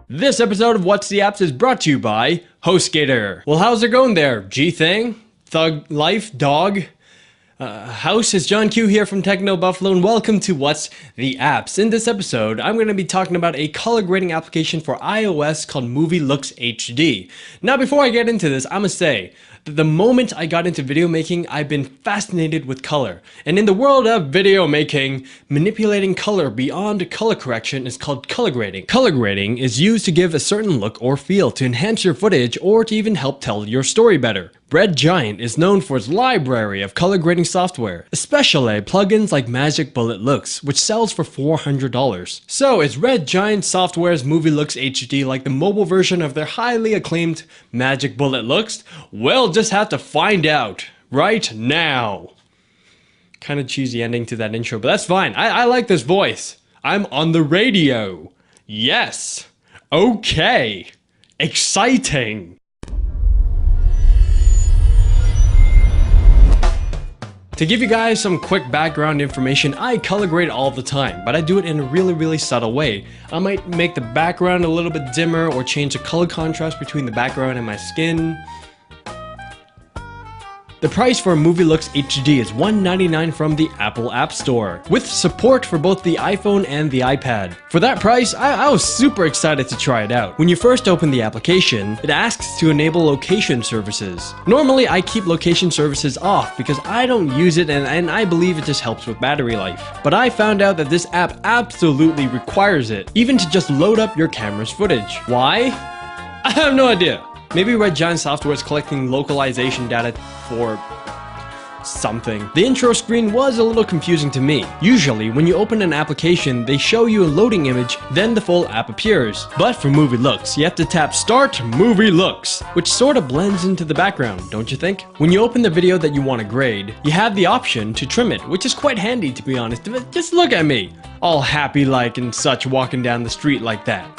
This episode of What's the Apps is brought to you by HostGator. Well, how's it going there? G-Thing? Thug Life? Dog? House, it's John Q here from Techno Buffalo, and welcome to What's the Apps. In this episode, I'm going to be talking about a color grading application for iOS called Movie Looks HD. Now, before I get into this, I'm going to say that the moment I got into video making, I've been fascinated with color. And in the world of video making, manipulating color beyond color correction is called color grading. Color grading is used to give a certain look or feel to enhance your footage or to even help tell your story better. Red Giant is known for its library of color grading software, especially plugins like Magic Bullet Looks, which sells for $400. So is Red Giant Software's Movie Looks HD like the mobile version of their highly acclaimed Magic Bullet Looks? We'll just have to find out right now. Kind of cheesy ending to that intro, but that's fine. I like this voice. I'm on the radio. Yes. Okay. Exciting. To give you guys some quick background information, I color grade all the time, but I do it in a really subtle way. I might make the background a little bit dimmer or change the color contrast between the background and my skin. The price for Movie Looks HD is $1.99 from the Apple App Store, with support for both the iPhone and the iPad. For that price, I was super excited to try it out. When you first open the application, it asks to enable location services. Normally, I keep location services off because I don't use it and I believe it just helps with battery life. But I found out that this app absolutely requires it, even to just load up your camera's footage. Why? I have no idea. Maybe Red Giant Software is collecting localization data for something. The intro screen was a little confusing to me. Usually, when you open an application, they show you a loading image, then the full app appears. But for Movie Looks, you have to tap Start Movie Looks, which sort of blends into the background, don't you think? When you open the video that you want to grade, you have the option to trim it, which is quite handy to be honest. Just look at me, all happy like and such, walking down the street like that.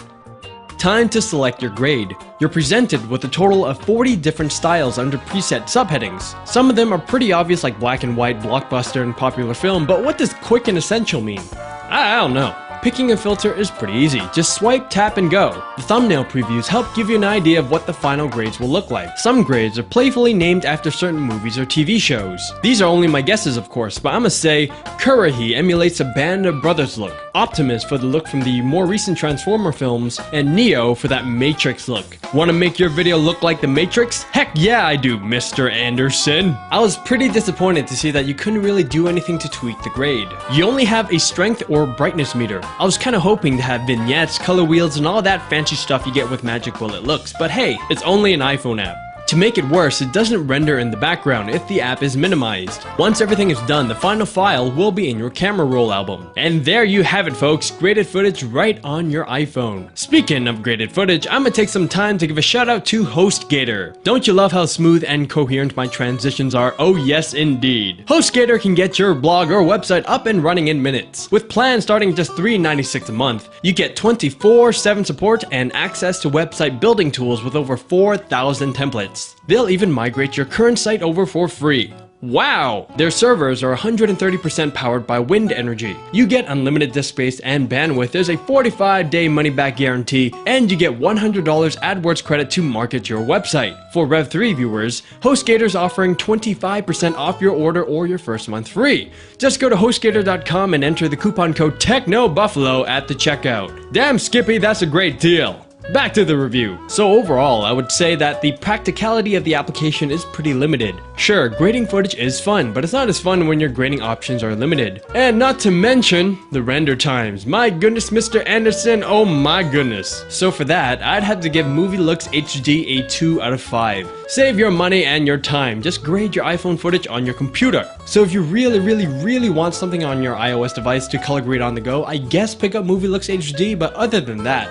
Time to select your grade. You're presented with a total of 40 different styles under preset subheadings. Some of them are pretty obvious like black and white, blockbuster, and popular film, but what does quick and essential mean? I don't know. Picking a filter is pretty easy. Just swipe, tap, and go. The thumbnail previews help give you an idea of what the final grades will look like. Some grades are playfully named after certain movies or TV shows. These are only my guesses, of course, but I'ma say Kurahi emulates a Band of Brothers look, Optimus for the look from the more recent Transformer films, and Neo for that Matrix look. Wanna make your video look like the Matrix? Heck yeah I do, Mr. Anderson! I was pretty disappointed to see that you couldn't really do anything to tweak the grade. You only have a strength or brightness meter. I was kinda hoping to have vignettes, color wheels, and all that fancy stuff you get with Magic Bullet Looks, but hey, it's only an iPhone app. To make it worse, it doesn't render in the background if the app is minimized. Once everything is done, the final file will be in your camera roll album. And there you have it, folks, graded footage right on your iPhone. Speaking of graded footage, I'm gonna take some time to give a shout out to HostGator. Don't you love how smooth and coherent my transitions are? Oh yes indeed. HostGator can get your blog or website up and running in minutes. With plans starting just $3.96 a month, you get 24/7 support and access to website building tools with over 4,000 templates. They'll even migrate your current site over for free. Wow! Their servers are 130% powered by wind energy. You get unlimited disk space and bandwidth, there's a 45-day money-back guarantee, and you get $100 AdWords credit to market your website. For Rev3 viewers, HostGator's offering 25% off your order or your first month free. Just go to HostGator.com and enter the coupon code TechnoBuffalo at the checkout. Damn, Skippy, that's a great deal! Back to the review. So overall, I would say that the practicality of the application is pretty limited. Sure, grading footage is fun, but it's not as fun when your grading options are limited. And not to mention the render times. My goodness, Mr. Anderson, oh my goodness. So for that, I'd have to give Movie Looks HD a 2 out of 5. Save your money and your time. Just grade your iPhone footage on your computer. So if you really want something on your iOS device to color grade on the go, I guess pick up Movie Looks HD, but other than that,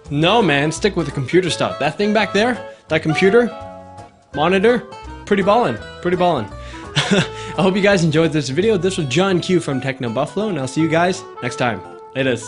no man, stick with the computer stuff. That thing back there, that computer, monitor, pretty ballin', pretty ballin'. I hope you guys enjoyed this video. This was John Q from Techno Buffalo, and I'll see you guys next time. Laters.